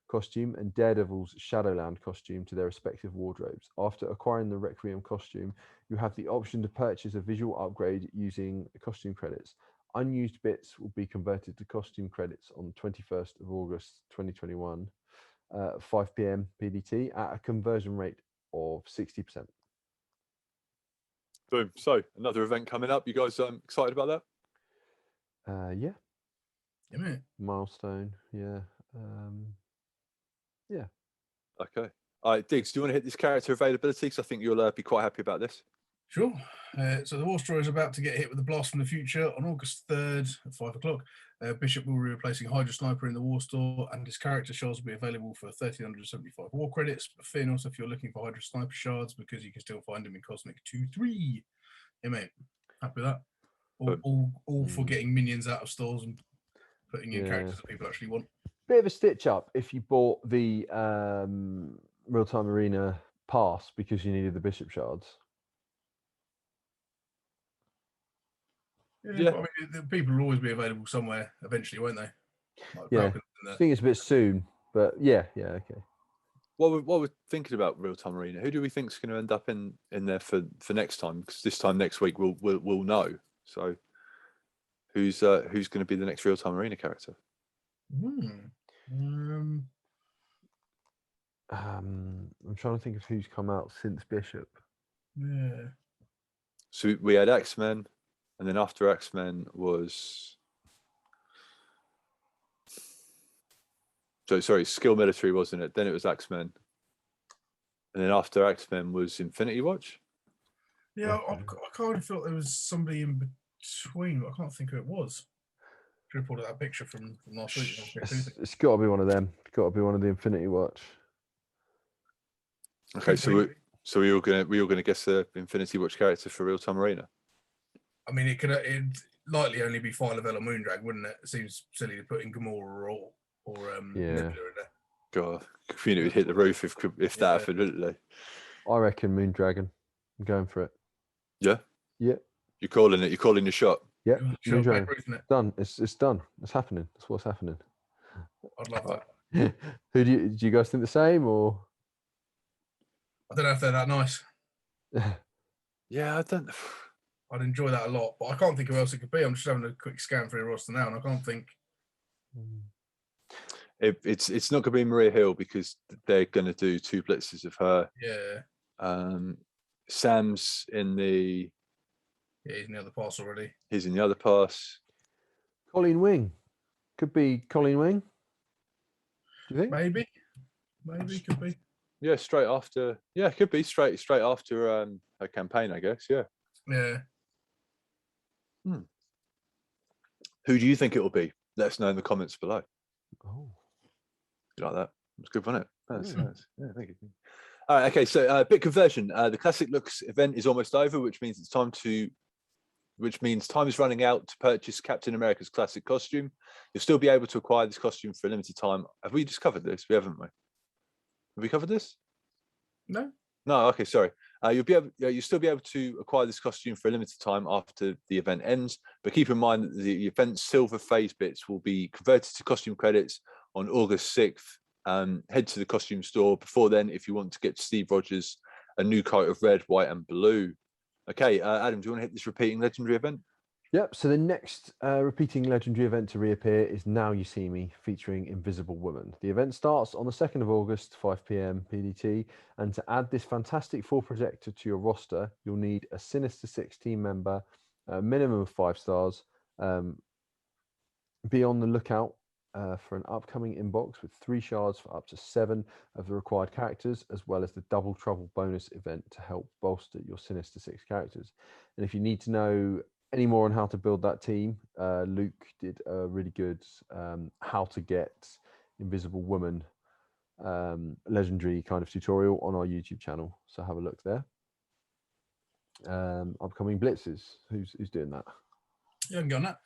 costume and Daredevil's Shadowland costume to their respective wardrobes. After acquiring the Requiem costume, you have the option to purchase a visual upgrade using costume credits. Unused bits will be converted to costume credits on the 21st of August 2021 at 5 p.m. PDT at a conversion rate of 60%.
Boom. So another event coming up. You guys excited about
that? Yeah.
Yeah, mate.
Milestone. Yeah. Yeah.
Okay. All right, Diggs, do you want to hit this character availability? Because I think you'll be quite happy about this.
Sure. So the War Destroyer is about to get hit with a blast from the future on August 3rd at 5 o'clock. Bishop will be replacing Hydra Sniper in the War Store, and his character shards will be available for 1,375 war credits. But fear not if you're looking for Hydra Sniper shards, because you can still find them in Cosmic 2-3. Yeah, mate. Happy with that. All for getting minions out of stores and putting in characters that people actually want.
Bit of a stitch up if you bought the real-time arena pass because you needed the bishop shards.
Yeah. But, I mean, the people will always be available somewhere eventually, won't they? Like
Yeah, I think it's a bit soon, but yeah, okay.
What we're thinking about real-time arena? Who do we think is going to end up in there for next time? Because this time next week we'll know. So who's going to be the next real-time arena character?
I'm trying to think of who's come out since Bishop.
Yeah.
So we had X-Men, and then after X-Men was. So sorry, Skill Military, wasn't it? Then it was X-Men. And then after X-Men was Infinity Watch?
Yeah, I kind of felt there was somebody in between, but I can't think who it was. Should have pulled out that picture from last week.
It's got to be one of them. It's got to be one of the Infinity Watch.
Okay, so we all gonna guess the Infinity Watch character for Real Time Arena.
I mean, it'd likely only be Fire Level or Moondrag, wouldn't it? It seems silly to put in Gamora or Nebula in there.
God, community would hit the roof if that happened, wouldn't they?
I reckon Moondragon. I'm going for it.
Yeah.
Yeah.
You're calling it. You're calling your shot.
Yeah. Moondragon. Done. It's done. It's happening. That's what's happening.
I'd love that.
Do you guys think the same or?
I don't know if they're that nice.
Yeah, I don't.
I'd enjoy that a lot, but I can't think of who else it could be. I'm just having a quick scan through the roster now, and I can't think.
It's not going to be Maria Hill because they're going to do 2 blitzes of her.
Yeah.
Sam's in the.
Yeah, he's in the other pass already.
He's in the other pass.
Colleen Wing. Could be Colleen Wing. Do you think?
Maybe could be.
Yeah, straight after. Yeah, it could be straight after her campaign, I guess. Yeah.
Yeah.
Who do you think it will be? Let us know in the comments below.
Oh,
you like that? It's good, wasn't it? Nice. Yeah, thank you. All right. Okay. So, bit conversion. The Classic Looks event is almost over, which means time is running out to purchase Captain America's classic costume. You'll still be able to acquire this costume for a limited time. Have we just covered this? We haven't, we? Have we covered this?
No.
No. Okay. Sorry. You'll still be able to acquire this costume for a limited time after the event ends. But keep in mind that the event's silver phase bits will be converted to costume credits on August 6th. Head to the costume store before then if you want to get Steve Rogers a new coat of red, white, and blue. Okay, Adam, do you want to hit this repeating legendary event?
Yep. So the next repeating legendary event to reappear is Now You See Me, featuring Invisible Woman. The event starts on the 2nd of August, 5 p.m. PDT. And to add this fantastic 4 projector to your roster, you'll need a Sinister 6 team member, a minimum of 5 stars. Be on the lookout for an upcoming inbox with 3 shards for up to 7 of the required characters, as well as the Double Trouble bonus event to help bolster your Sinister 6 characters. And if you need to know any more on how to build that team, Luke did a really good how to get Invisible Woman legendary kind of tutorial on our YouTube channel. So have a look there. Upcoming blitzes. Who's doing that?
Yeah, I can get on that.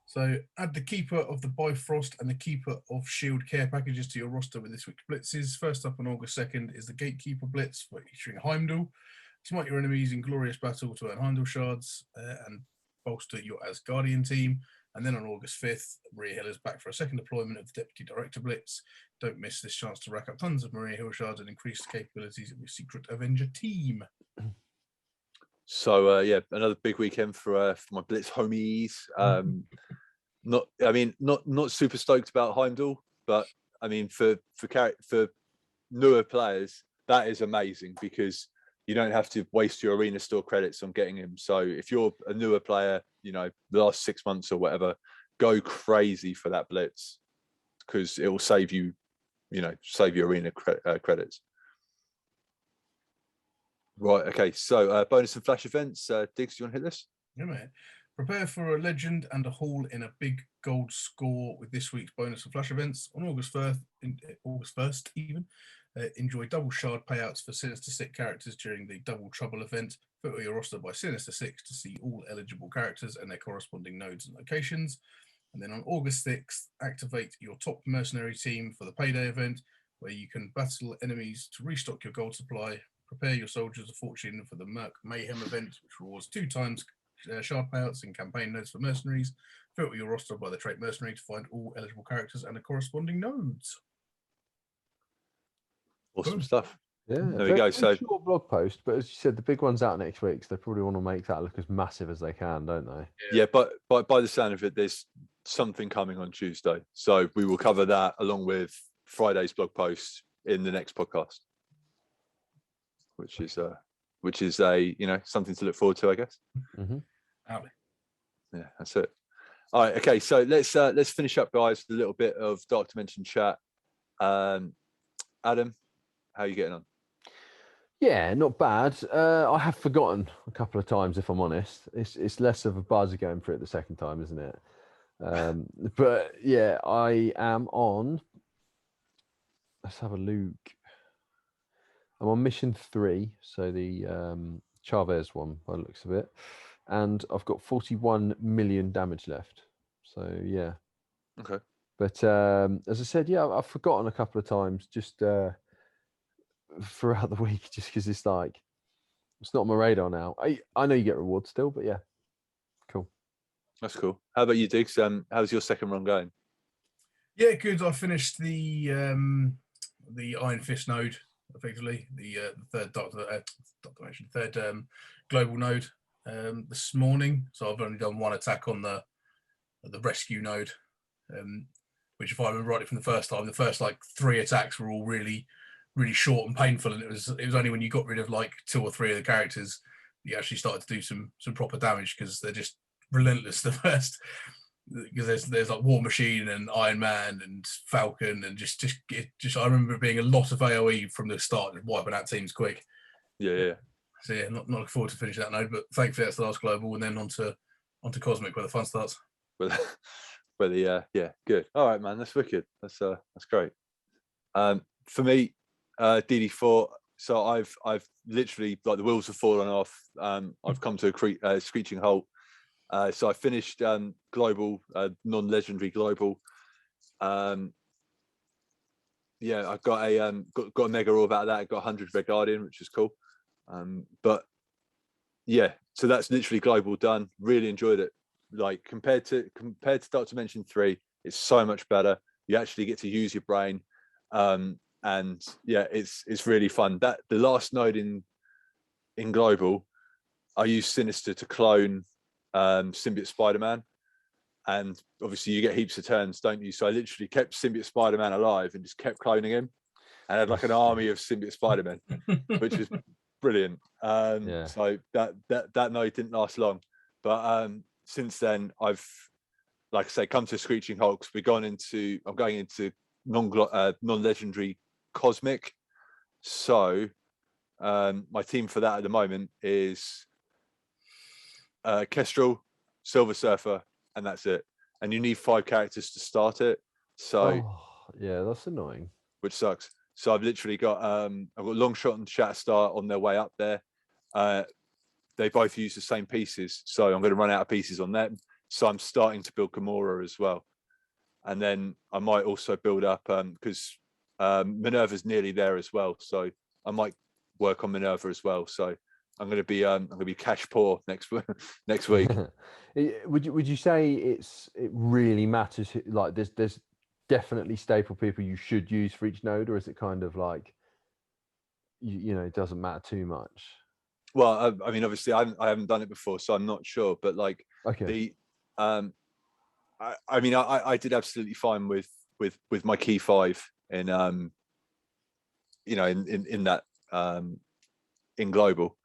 So add the Keeper of the Bifrost and the Keeper of Shield care packages to your roster with this week's blitzes. First up on August 2nd is the Gatekeeper Blitz featuring Heimdall. Smite your enemies in glorious battle to earn Heimdall shards and bolster your Asgardian team. And then on August 5th, Maria Hill is back for a second deployment of the Deputy Director Blitz. Don't miss this chance to rack up tons of Maria Hill shards and increase the capabilities of your Secret Avenger team.
So yeah, another big weekend for my Blitz homies. Not super stoked about Heimdall, but I mean for newer players, that is amazing because you don't have to waste your arena store credits on getting him. So if you're a newer player, the last 6 months or whatever, go crazy for that Blitz because it will save you, save your arena credits. Right. Okay. So bonus and flash events. Digz, do you want to hit this?
Yeah, man. Prepare for a legend and a haul in a big gold score with this week's bonus and flash events on August 1st, even. Enjoy double shard payouts for Sinister 6 characters during the Double Trouble event. Filter your roster by Sinister 6 to see all eligible characters and their corresponding nodes and locations. And then on August 6th, activate your top mercenary team for the payday event, where you can battle enemies to restock your gold supply, prepare your soldiers of fortune for the Merc Mayhem event, which rewards 2 times shard payouts and campaign nodes for mercenaries. Filter your roster by the trait mercenary to find all eligible characters and the corresponding nodes.
Awesome
Boom.
stuff.
Yeah,
There we go. So
short blog post, but as you said, the big one's out next week, so they probably want to make that look as massive as they can, don't they?
yeah, but by the sound of it, there's something coming on Tuesday. So we will cover that along with Friday's blog post in the next podcast, which is a something to look forward to, I guess.
Mm-hmm.
Yeah, that's it. All right, okay. So let's finish up, guys, with a little bit of Dark Dimension chat. Adam, how are you getting on?
Yeah, not bad. I have forgotten a couple of times, if I'm honest. It's less of a buzz going for it the second time, isn't it? But yeah, I am on. Let's have a look. I'm on mission 3, so the Chavez one by the looks of it, and I've got 41 million damage left. So yeah.
Okay.
But as I said, yeah, I've forgotten a couple of times just throughout the week, just because it's like it's not on my radar now. I know you get rewards still, but yeah, cool.
That's cool. How about you, Diggs? How's your second run going?
Yeah, good. I finished the Iron Fist node, effectively, the third third global node this morning. So I've only done one attack on the rescue node, which, if I remember rightly from the first time, the first like 3 attacks were all really, really short and painful, and it was only when you got rid of like 2 or 3 of the characters you actually started to do some proper damage, because they're just relentless the first. Because there's like War Machine and Iron Man and Falcon, and just I remember it being a lot of AOE from the start, just wiping out teams quick.
Yeah.
So yeah, not looking forward to finishing that node, but thankfully that's the last global, and then onto Cosmic, where the fun starts.
Good. All right, man, that's wicked. That's great. For me, DD4. So I've literally, like, the wheels have fallen off. I've come to a screeching halt. So I finished global, non-legendary global. I got a mega orb out of that. I got 100 Red Guardian, which is cool. But yeah, so that's literally global done. Really enjoyed it. Like, compared to Dark Dimension 3, it's so much better. You actually get to use your brain. And yeah, it's really fun. That the last node in global, I used Sinister to clone Symbiote Spider-Man, and obviously you get heaps of turns, don't you? So I literally kept Symbiote Spider-Man alive and just kept cloning him, and had like an army of Symbiote Spider-Man, which was brilliant. So that node didn't last long, but since then I've, like I say, come to a screeching halt. I'm going into non-legendary Cosmic. So my team for that at the moment is Kestrel, Silver Surfer, and that's it. And you need 5 characters to start it. So
yeah, that's annoying.
Which sucks. So I've literally got I've got Longshot and Shatterstar on their way up there. They both use the same pieces, so I'm going to run out of pieces on them. So I'm starting to build Gamora as well, and then I might also build up because Minerva's nearly there as well. So I might work on Minerva as well. So I'm going to be cash poor next week.
Would you say it really matters? Like, there's definitely staple people you should use for each node, or is it kind of like it doesn't matter too much?
Well, I mean, obviously, I haven't done it before, so I'm not sure. But like,
okay,
I did absolutely fine with my key 5 in in that in global.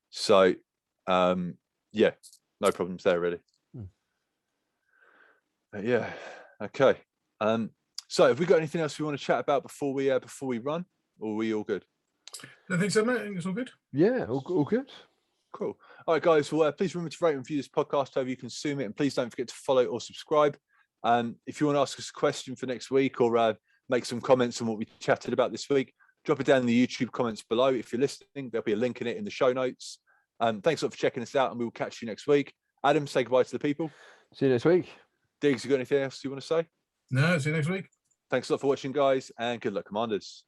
So yeah, no problems there really. Yeah, okay. So have we got anything else we want to chat about before we run, or are we all good?
I think so, mate. I think it's all good.
Yeah, all good.
Cool. All right, guys. Well, please remember to rate and review this podcast however you consume it, and please don't forget to follow or subscribe. If you want to ask us a question for next week, or make some comments on what we chatted about this week, drop it down in the YouTube comments below. If you're listening, there'll be a link in it in the show notes. Thanks a lot for checking us out, and we will catch you next week. Adam, say goodbye to the people.
See you next week.
Diggs, you got anything else you want to say?
No, see you next week.
Thanks a lot for watching, guys, and good luck, Commanders.